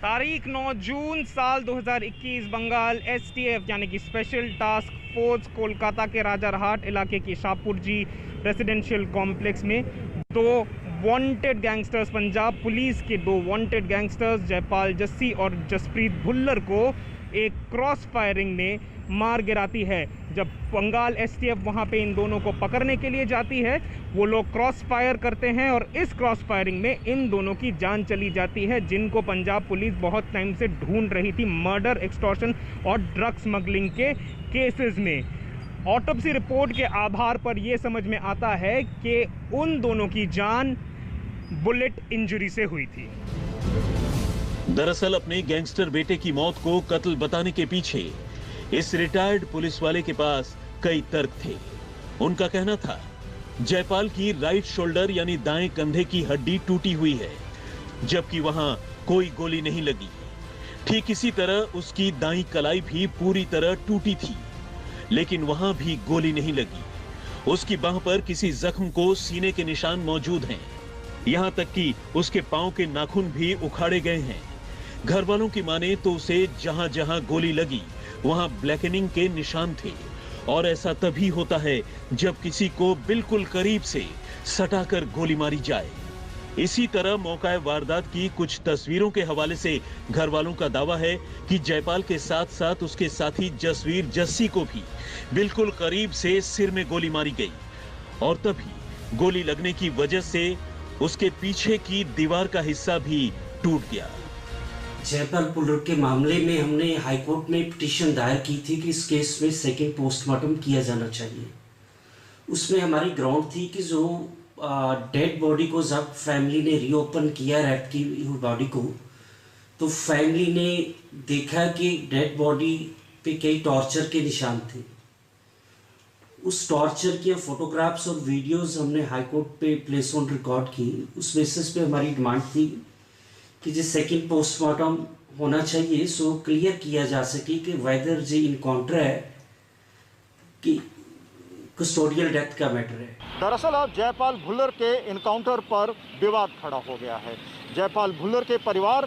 तारीख 9 जून साल 2021 बंगाल एसटीएफ यानी कि स्पेशल टास्क फोर्स कोलकाता के राजारहाट इलाके की शाहपुर जी रेसिडेंशियल कॉम्प्लेक्स में दो वांटेड गैंगस्टर्स, पंजाब पुलिस के दो वांटेड गैंगस्टर्स जयपाल जस्सी और जसप्रीत भुल्लर को एक क्रॉस फायरिंग ने मार गिराती है। जब बंगाल एसटीएफ वहां पे इन दोनों को पकड़ने के लिए जाती है, वो लोग क्रॉस फायर करते हैं और इस क्रॉस फायरिंग में इन दोनों की जान चली जाती है, जिनको पंजाब पुलिस बहुत टाइम से ढूंढ रही थी मर्डर, एक्सटॉर्शन और ड्रग स्मगलिंग के केसेस में। ऑटोप्सी रिपोर्ट के आधार पर यह समझ में आता है कि उन दोनों की जान बुलेट इंजरी से हुई थी। दरअसल अपने गैंगस्टर बेटे की मौत को कत्ल बताने के पीछे इस रिटायर्ड पुलिस वाले के पास कई तर्क थे। उनका कहना था जयपाल की राइट शोल्डर यानी दाएं कंधे की हड्डी टूटी हुई है, जबकि वहां कोई गोली नहीं लगी। ठीक इसी तरह उसकी दाईं कलाई भी पूरी तरह टूटी थी, लेकिन वहां भी गोली नहीं लगी। उसकी बांह पर किसी जख्म को सीने के निशान मौजूद हैं। यहां तक कि उसके पांव के नाखून भी उखाड़े गए हैं। घर वालों की माने तो उसे जहां जहां गोली लगी वहां ब्लैकनिंग के निशान थे, और ऐसा तभी होता है जब किसी को बिल्कुल करीब से सटाकर गोली मारी जाए। इसी तरह मौका वारदात की कुछ तस्वीरों के हवाले से घर वालों का दावा है कि जयपाल के साथ साथ उसके साथी जसवीर जस्सी को भी बिल्कुल करीब से सिर में गोली मारी गई, और तभी गोली लगने की वजह से उसके पीछे की दीवार का हिस्सा भी टूट गया। जयपाल भुल्लर के मामले में हमने हाईकोर्ट में पिटीशन दायर की थी कि इस केस में सेकंड पोस्टमार्टम किया जाना चाहिए। उसमें हमारी ग्राउंड थी कि जो डेड बॉडी को जब फैमिली ने रीओपन किया रैप की बॉडी को, तो फैमिली ने देखा कि डेड बॉडी पे कई टॉर्चर के निशान थे। उस टॉर्चर के फोटोग्राफ्स और वीडियोस हमने हाईकोर्ट पे प्लेस ऑन रिकॉर्ड की। उस बेसिस पे हमारी डिमांड थी कि जो सेकंड पोस्टमार्टम होना चाहिए, सो क्लियर किया जा सके कि वेदर जो इनकाउंटर है कि कस्टोडियल डेथ का मैटर है। दरअसल अब जयपाल भुल्लर के इनकाउंटर पर विवाद खड़ा हो गया है। जयपाल भुल्लर के परिवार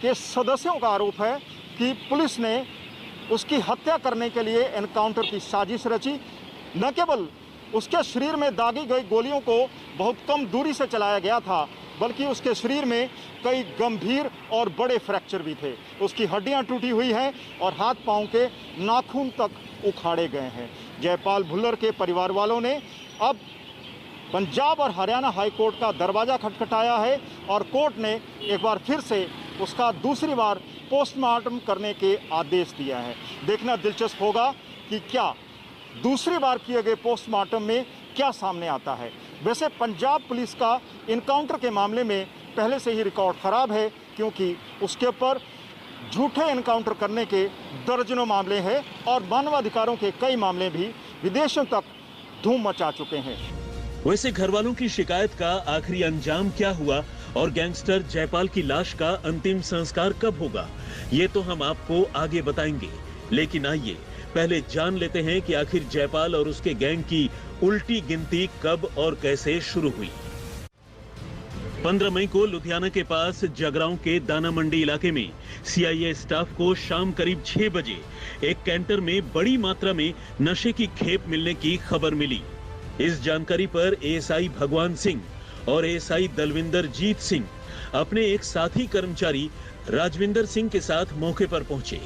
के सदस्यों का आरोप है कि पुलिस ने उसकी हत्या करने के लिए एनकाउंटर की साजिश रची। न केवल उसके शरीर में दागी गई गोलियों को बहुत कम दूरी से चलाया गया था, बल्कि उसके शरीर में कई गंभीर और बड़े फ्रैक्चर भी थे। उसकी हड्डियां टूटी हुई हैं और हाथ पांव के नाखून तक उखाड़े गए हैं। जयपाल भुल्लर के परिवार वालों ने अब पंजाब और हरियाणा हाई कोर्ट का दरवाज़ा खटखटाया है और कोर्ट ने एक बार फिर से उसका दूसरी बार पोस्टमार्टम करने के आदेश दिया है। देखना दिलचस्प होगा कि क्या दूसरी बार किए गए पोस्टमार्टम में क्या सामने आता है। वैसे पंजाब पुलिस का इनकाउंटर के मामले में पहले से ही रिकॉर्ड खराब है, क्योंकि उसके ऊपर झूठे इनकाउंटर करने के दर्जनों मामले हैं और मानवाधिकारों के कई मामले भी विदेशों तक धूम मचा चुके हैं। वैसे घर वालों की शिकायत का आखिरी अंजाम क्या हुआ और गैंगस्टर जयपाल की लाश का अंतिम संस्कार कब होगा, ये तो हम आपको आगे बताएंगे। लेकिन आइए पहले जान लेते हैं कि आखिर जयपाल और उसके गैंग की उल्टी गिनती कब और कैसे शुरू हुई। 15 मई को लुधियाना के पास जगरांव के दाना मंडी इलाके में सीआईए स्टाफ को शाम करीब 6 बजे एक कैंटर में बड़ी मात्रा में नशे की खेप मिलने की खबर मिली। इस जानकारी पर एएसआई भगवान सिंह और एएसआई दलविंदर जीत सिंह अपने एक साथी कर्मचारी राजविंदर सिंह के साथ मौके पर पहुंचे।